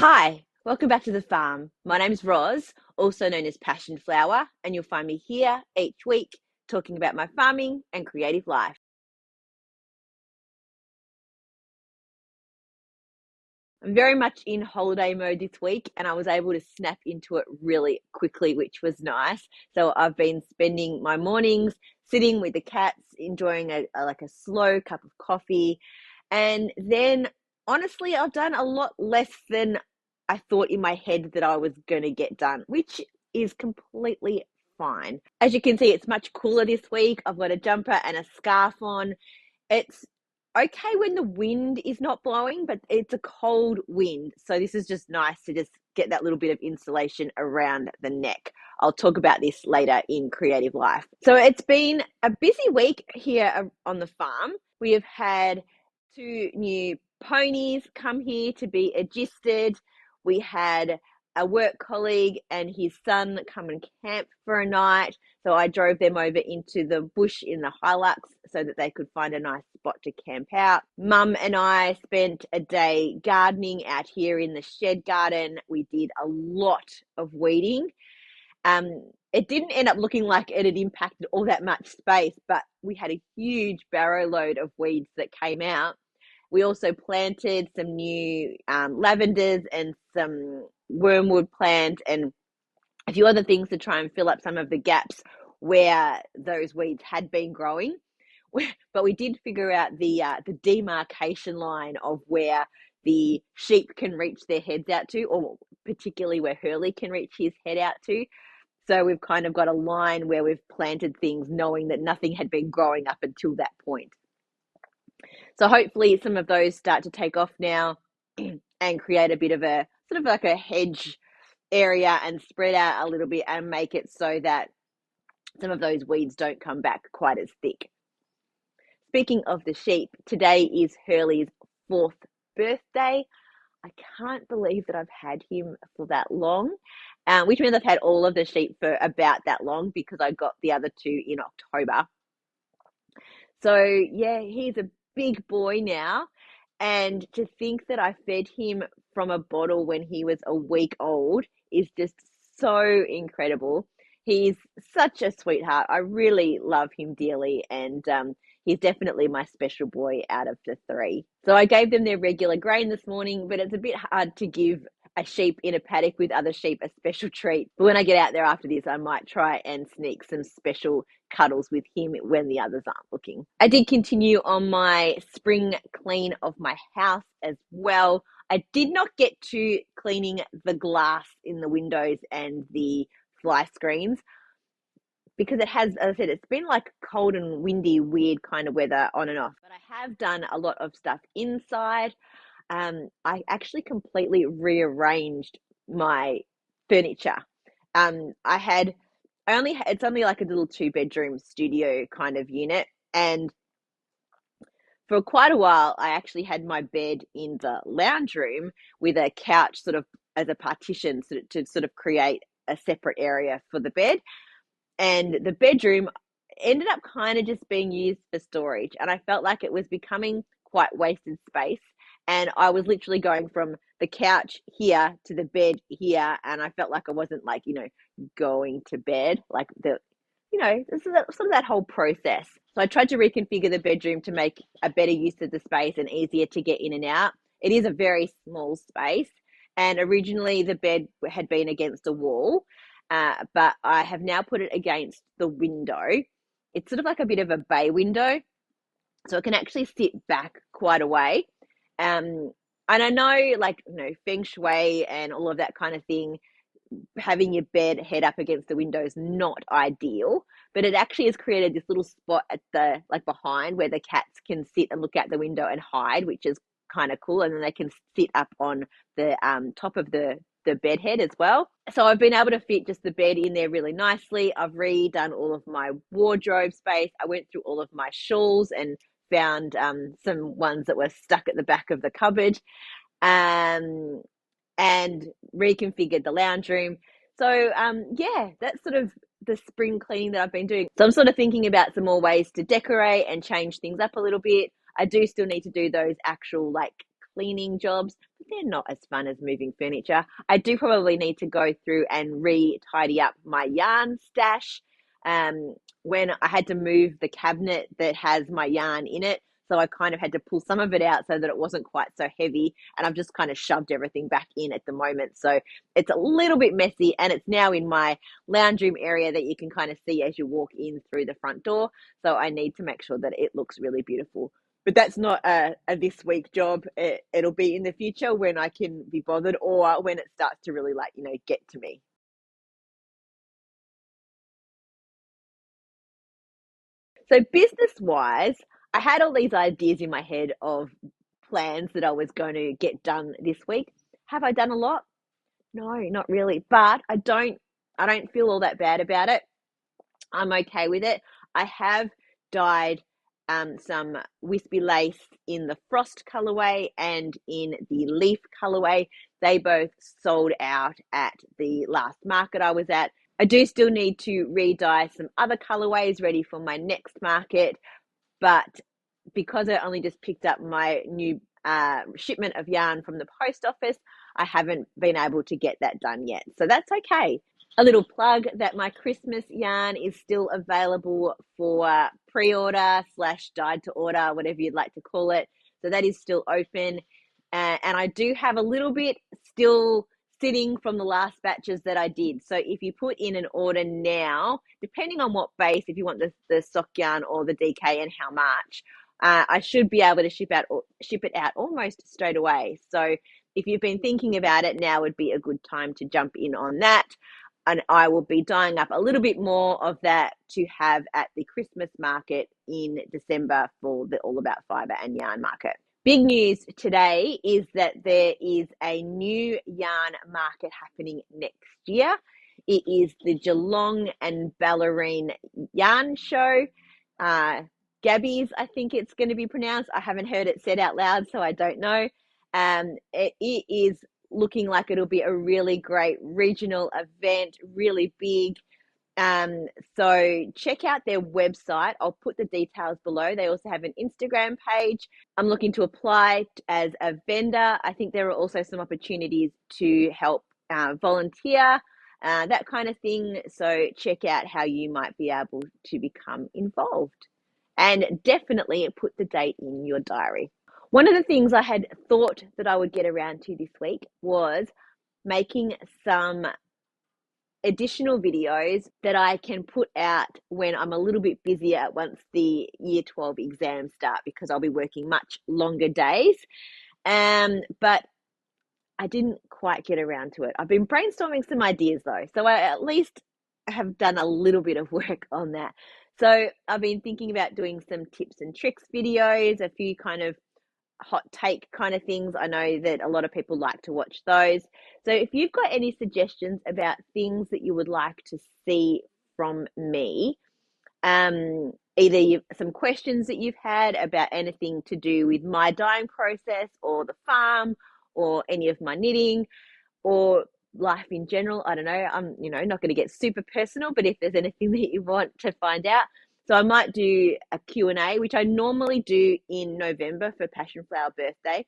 Hi, welcome back to the farm. My name's Roz, also known as Passion Flower, and you'll find me here each week talking about my farming and creative life. I'm very much in holiday mode this week, and I was able to snap into it really quickly, which was nice. So I've been spending my mornings sitting with the cats, enjoying a slow cup of coffee, and then honestly, I've done a lot less than I thought in my head that I was going to get done, which is completely fine. As you can see, it's much cooler this week. I've got a jumper and a scarf on. It's okay when the wind is not blowing, but it's a cold wind. So this is just nice to just get that little bit of insulation around the neck. I'll talk about this later in creative life. So it's been a busy week here on the farm. We have had two new ponies come here to be adjusted. We had a work colleague and his son come and camp for a night. So I drove them over into the bush in the Hilux so that they could find a nice spot to camp out. Mum and I spent a day gardening out here in the shed garden. We did a lot of weeding. It didn't end up looking like it had impacted all that much space, but we had a huge barrow load of weeds that came out. We also planted some new lavenders and some wormwood plant and a few other things to try and fill up some of the gaps where those weeds had been growing. But we did figure out the demarcation line of where the sheep can reach their heads out to, or particularly where Hurley can reach his head out to. So we've kind of got a line where we've planted things knowing that nothing had been growing up until that point. So hopefully some of those start to take off now and create a bit of a sort of like a hedge area and spread out a little bit and make it so that some of those weeds don't come back quite as thick. Speaking of the sheep, today is Hurley's 4th birthday. I can't believe that I've had him for that long, which means I've had all of the sheep for about that long because I got the other two in October. So yeah, he's a big boy now. And to think that I fed him from a bottle when he was a week old is just so incredible. He's such a sweetheart. I really love him dearly, and he's definitely my special boy out of the three. So I gave them their regular grain this morning, but it's a bit hard to give a sheep in a paddock with other sheep a special treat. But when I get out there after this, I might try and sneak some special cuddles with him when the others aren't looking. I did continue on my spring clean of my house as well. I did not get to cleaning the glass in the windows and the fly screens because it has, as I said, it's been like cold and windy, weird kind of weather on and off. But I have done a lot of stuff inside. I actually completely rearranged my furniture. It's only like a little 2-bedroom studio kind of unit. And for quite a while, I actually had my bed in the lounge room with a couch sort of as a partition to sort of create a separate area for the bed. And the bedroom ended up kind of just being used for storage. And I felt like it was becoming quite wasted space. And I was literally going from the couch here to the bed here. And I felt like I wasn't like, going to bed, like this is sort of that whole process. So I tried to reconfigure the bedroom to make a better use of the space and easier to get in and out. It is a very small space. And originally the bed had been against a wall, but I have now put it against the window. It's sort of like a bit of a bay window, so it can actually sit back quite a way. And I know, feng shui and all of that kind of thing, having your bed head up against the window is not ideal, but it actually has created this little spot at the behind where the cats can sit and look out the window and hide, which is kind of cool. And then they can sit up on the top of the bed head as well. So I've been able to fit just the bed in there really nicely. I've redone all of my wardrobe space. I went through all of my shawls and found some ones that were stuck at the back of the cupboard. And reconfigured the lounge room. So that's sort of the spring cleaning that I've been doing. So I'm sort of thinking about some more ways to decorate and change things up a little bit. I do still need to do those actual cleaning jobs, but they're not as fun as moving furniture. I do probably need to go through and tidy up my yarn stash. When I had to move the cabinet that has my yarn in it, so I kind of had to pull some of it out so that it wasn't quite so heavy, and I've just kind of shoved everything back in at the moment. So it's a little bit messy, and it's now in my lounge room area that you can kind of see as you walk in through the front door. So I need to make sure that it looks really beautiful. But that's not a this week job. It'll be in the future when I can be bothered, or when it starts to really get to me. So business wise, I had all these ideas in my head of plans that I was going to get done this week. Have I done a lot? No, not really. But I don't feel all that bad about it. I'm okay with it. I have dyed some wispy lace in the frost colorway and in the leaf colorway. They both sold out at the last market I was at. I do still need to re-dye some other colorways ready for my next market, but because I only just picked up my new shipment of yarn from the post office, I haven't been able to get that done yet. So that's okay. A little plug that my Christmas yarn is still available for pre-order slash dyed to order, whatever you'd like to call it. So that is still open. And I do have a little bit still sitting from the last batches that I did. So if you put in an order now, depending on what base, if you want the sock yarn or the DK and how much, I should be able to ship it out almost straight away. So if you've been thinking about it, now would be a good time to jump in on that. And I will be dyeing up a little bit more of that to have at the Christmas market in December for the All About Fibre and Yarn market. Big news today is that there is a new yarn market happening next year. It is the Geelong and Ballerine Yarn Show. Gabby's, I think it's going to be pronounced. I haven't heard it said out loud, so I don't know. It is looking like it'll be a really great regional event, really big. So check out their website. I'll put the details below. They also have an Instagram page. I'm looking to apply as a vendor. I think there are also some opportunities to help volunteer, that kind of thing. So check out how you might be able to become involved. And definitely put the date in your diary. One of the things I had thought that I would get around to this week was making some additional videos that I can put out when I'm a little bit busier once the year 12 exams start, because I'll be working much longer days. But I didn't quite get around to it. I've been brainstorming some ideas though, so I at least have done a little bit of work on that. So I've been thinking about doing some tips and tricks videos, a few kind of hot take kind of things. I know that a lot of people like to watch those. So if you've got any suggestions about things that you would like to see from me, either some questions that you've had about anything to do with my dyeing process or the farm or any of my knitting or life in general, I don't know. I'm, not going to get super personal, but if there's anything that you want to find out. So I might do a Q&A, which I normally do in November for Passion Flower birthday.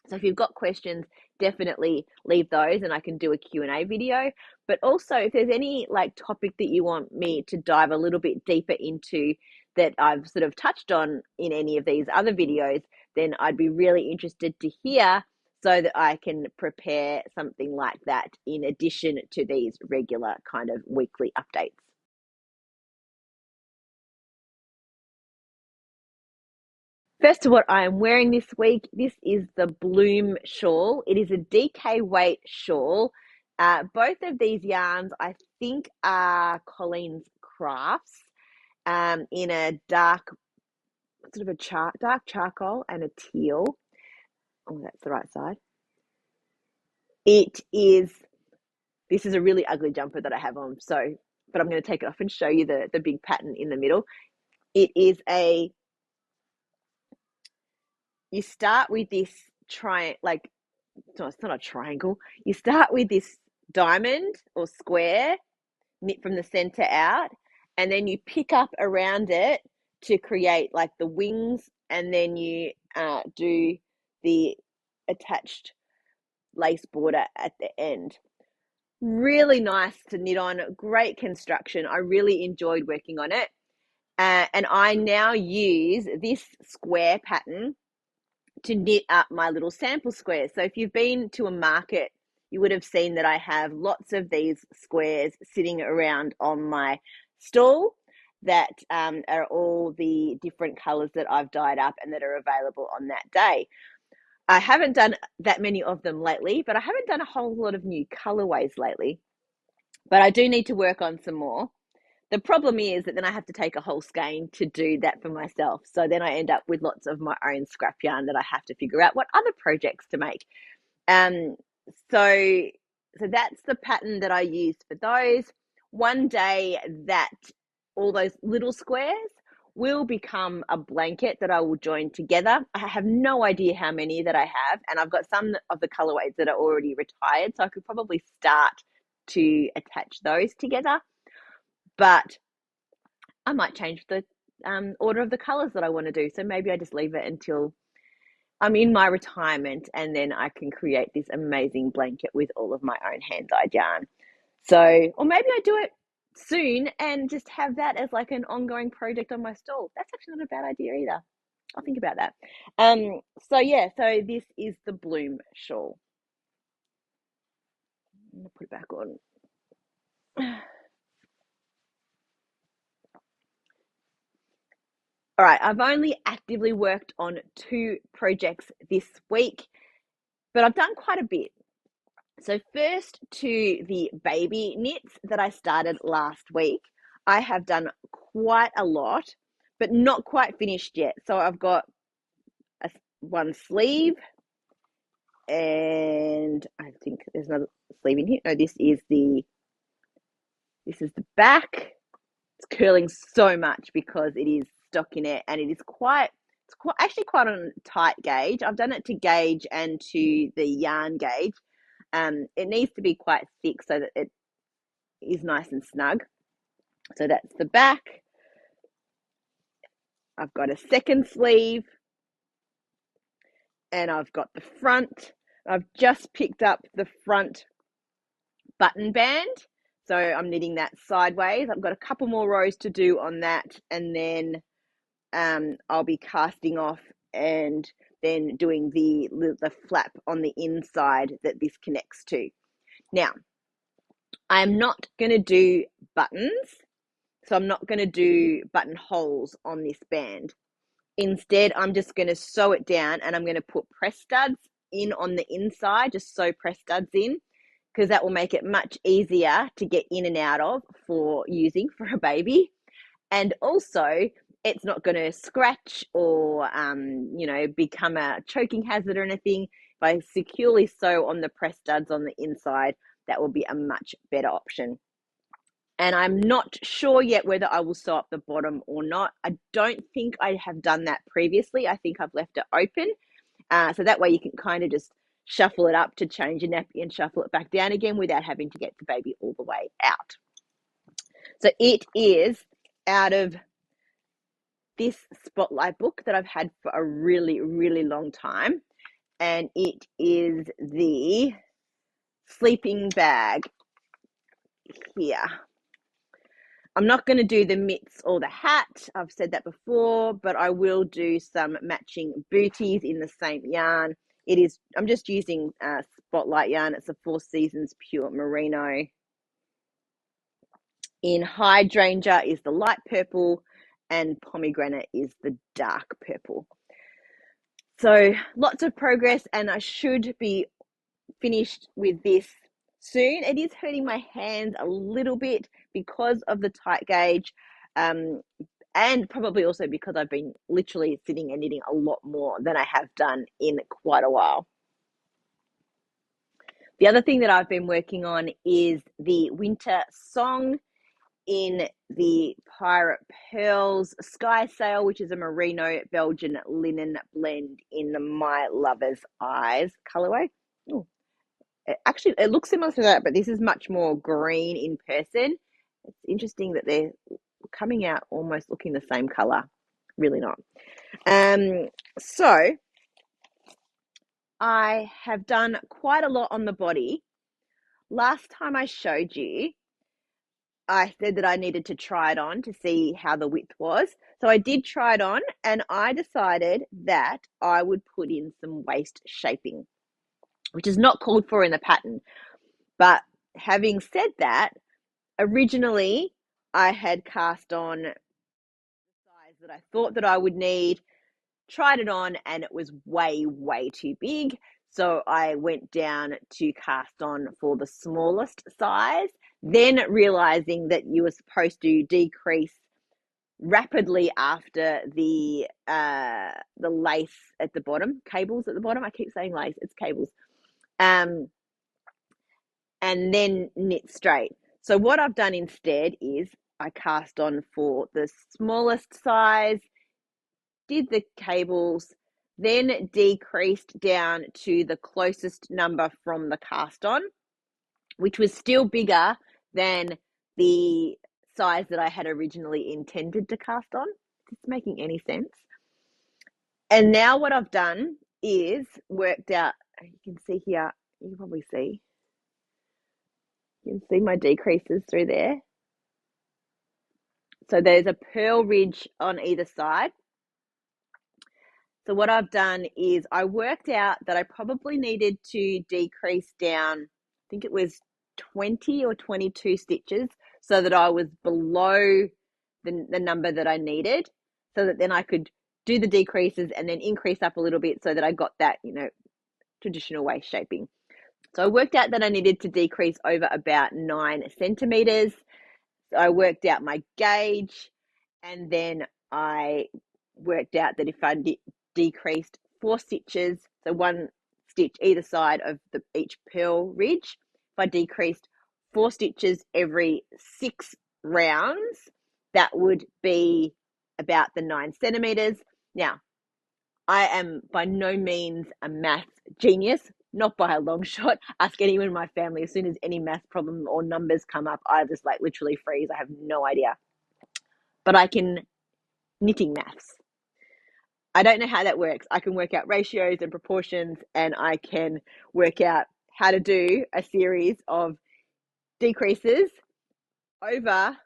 So if you've got questions, definitely leave those and I can do a Q&A video. But also if there's any topic that you want me to dive a little bit deeper into that I've sort of touched on in any of these other videos, then I'd be really interested to hear, so that I can prepare something like that in addition to these regular kind of weekly updates. First of what I am wearing this week, this is the Bloom shawl. It is a DK weight shawl. Both of these yarns, I think, are Colleen's Crafts, in a dark, sort of a dark charcoal and a teal. Oh, that's the right side. This is a really ugly jumper that I have on, but I'm going to take it off and show you the big pattern in the middle. It is you start with this no, it's not a triangle. You start with this diamond or square knit from the center out, and then you pick up around it to create the wings, and then you do the attached lace border at the end. Really nice to knit on, great construction. I really enjoyed working on it. And I now use this square pattern to knit up my little sample squares. So if you've been to a market, you would have seen that I have lots of these squares sitting around on my stall that are all the different colors that I've dyed up and that are available on that day. I haven't done that many of them lately, but I haven't done a whole lot of new colorways lately. But I do need to work on some more. The problem is that then I have to take a whole skein to do that for myself. So then I end up with lots of my own scrap yarn that I have to figure out what other projects to make. Um, so that's the pattern that I used for those. One day that all those little squares will become a blanket that I will join together. I have no idea how many that I have, and I've got some of the colorways that are already retired, so I could probably start to attach those together. But I might change the order of the colors that I want to do. So maybe I just leave it until I'm in my retirement, and then I can create this amazing blanket with all of my own hand-dyed yarn. So, or maybe I do it soon and just have that as like an ongoing project on my stall. That's actually not a bad idea either. I'll think about that. So yeah, so this is the bloom shawl. I'm gonna put it back on. All right, I've only actively worked on 2 projects this week, but I've done quite a bit. So first to the baby knits that I started last week. I have done quite a lot, but not quite finished yet. So I've got one sleeve, and I think there's another sleeve in here. No, this is the back. It's curling so much because it is stockinette, and it's quite actually quite on a tight gauge. I've done it to gauge and to the yarn gauge. It needs to be quite thick so that it is nice and snug. So that's the back. I've got a second sleeve, and I've got the front. I've just picked up the front button band, so I'm knitting that sideways. I've got a couple more rows to do on that, and then I'll be casting off and then doing the flap on the inside that this connects to. Now, I'm not going to do buttons, so I'm not going to do buttonholes on this band. Instead, I'm just going to sew it down, and I'm going to put press studs in on the inside, just sew press studs in, because that will make it much easier to get in and out of for using for a baby. And also, it's not going to scratch or, become a choking hazard or anything. If I securely sew on the press studs on the inside, that will be a much better option. And I'm not sure yet whether I will sew up the bottom or not. I don't think I have done that previously. I think I've left it open. So that way you can kind of just shuffle it up to change your nappy and shuffle it back down again without having to get the baby all the way out. So it is out of this Spotlight book that I've had for a really, really long time. And it is the sleeping bag here. I'm not going to do the mitts or the hat. I've said that before, but I will do some matching booties in the same yarn. I'm just using Spotlight yarn. It's a 4 Seasons Pure Merino. In Hydrangea is the light purple, and Pomegranate is the dark purple. So lots of progress, and I should be finished with this soon. It is hurting my hands a little bit because of the tight gauge, and probably also because I've been literally sitting and knitting a lot more than I have done in quite a while. The other thing that I've been working on is the winter song in the Pirate Pearls Sky Sail, which is a merino Belgian linen blend in the My Lover's Eyes colorway. Ooh. Actually, it looks similar to that, but this is much more green in person. It's interesting that they're coming out almost looking the same color. Really not. So I have done quite a lot on the body. Last time I showed you, I said that I needed to try it on to see how the width was. So I did try it on and I decided that I would put in some waist shaping, which is not called for in the pattern. But having said that, originally I had cast on the size that I thought that I would need, tried it on, and it was way, way too big. So I went down to cast on for the smallest size, then realizing that you were supposed to decrease rapidly after the lace at the bottom, cables at the bottom. I keep saying lace, it's cables. And then knit straight. So what I've done instead is I cast on for the smallest size, did the cables, then decreased down to the closest number from the cast on, which was still bigger than the size that I had originally intended to cast on. Is this making any sense? And now what I've done is worked out, you can see here, you can probably see, you can see my decreases through there. So there's a purl ridge on either side. So what I've done is I worked out that I probably needed to decrease down, I think it was 20 or 22 stitches, so that I was below the number that I needed, so that then I could do the decreases and then increase up a little bit so that I got that, traditional waist shaping. So I worked out that I needed to decrease over about 9 centimeters. So I worked out my gauge, and then I worked out that if I decreased 4 stitches, so 1 stitch either side of each purl ridge, if I decreased 4 stitches every 6 rounds, that would be about the 9 centimeters. Now, I am by no means a math genius, not by a long shot. Ask anyone in my family, as soon as any math problem or numbers come up, I just literally freeze. I have no idea. But I can knitting maths. I don't know how that works. I can work out ratios and proportions, and I can work out how to do a series of decreases over a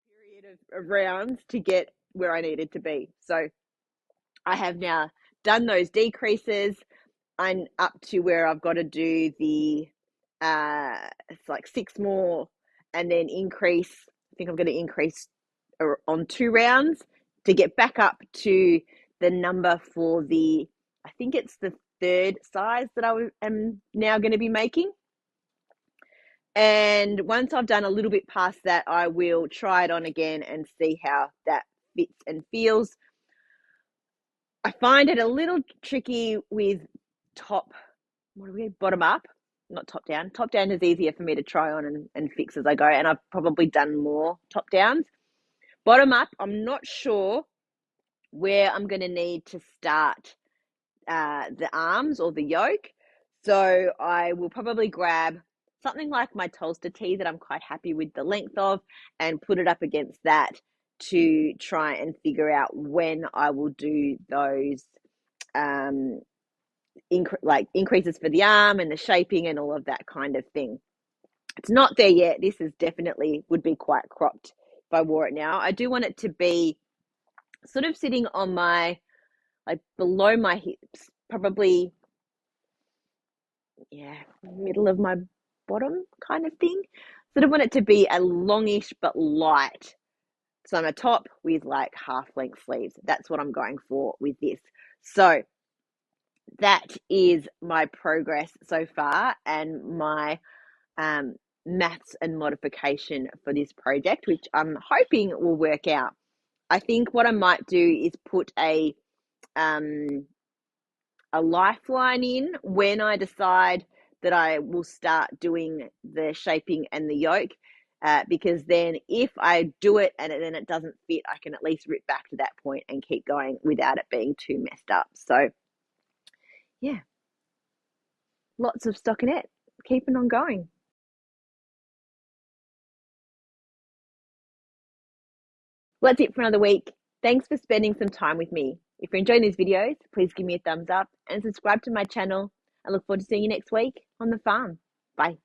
period of rounds to get where I needed to be. So I have now done those decreases. I'm up to where I've got to do the it's like 6 more and then increase. I think I'm going to increase on 2 rounds to get back up to the number for the, I think it's the 3rd size that I am now going to be making. And once I've done a little bit past that, I will try it on again and see how that fits and feels. I find it a little tricky with bottom up, not top down. Top down is easier for me to try on and fix as I go, and I've probably done more top downs. Bottom up, I'm not sure where I'm going to need to start the arms or the yoke. So I will probably grab something like my Tolster tee that I'm quite happy with the length of and put it up against that to try and figure out when I will do those increases for the arm and the shaping and all of that kind of thing. It's not there yet. This is definitely would be quite cropped if I wore it now. I do want it to be sort of sitting on my, below my hips, probably, middle of my bottom kind of thing. Sort of want it to be a longish but light. So I'm a top with half length sleeves. That's what I'm going for with this. So that is my progress so far and my maths and modification for this project, which I'm hoping will work out. I think what I might do is put a lifeline in when I decide that I will start doing the shaping and the yoke, because then if I do it and then it doesn't fit, I can at least rip back to that point and keep going without it being too messed up. So yeah, lots of stockinette, keeping on going. Well, that's it for another week. Thanks for spending some time with me. If you're enjoying these videos, please give me a thumbs up and subscribe to my channel. I look forward to seeing you next week on the farm. Bye.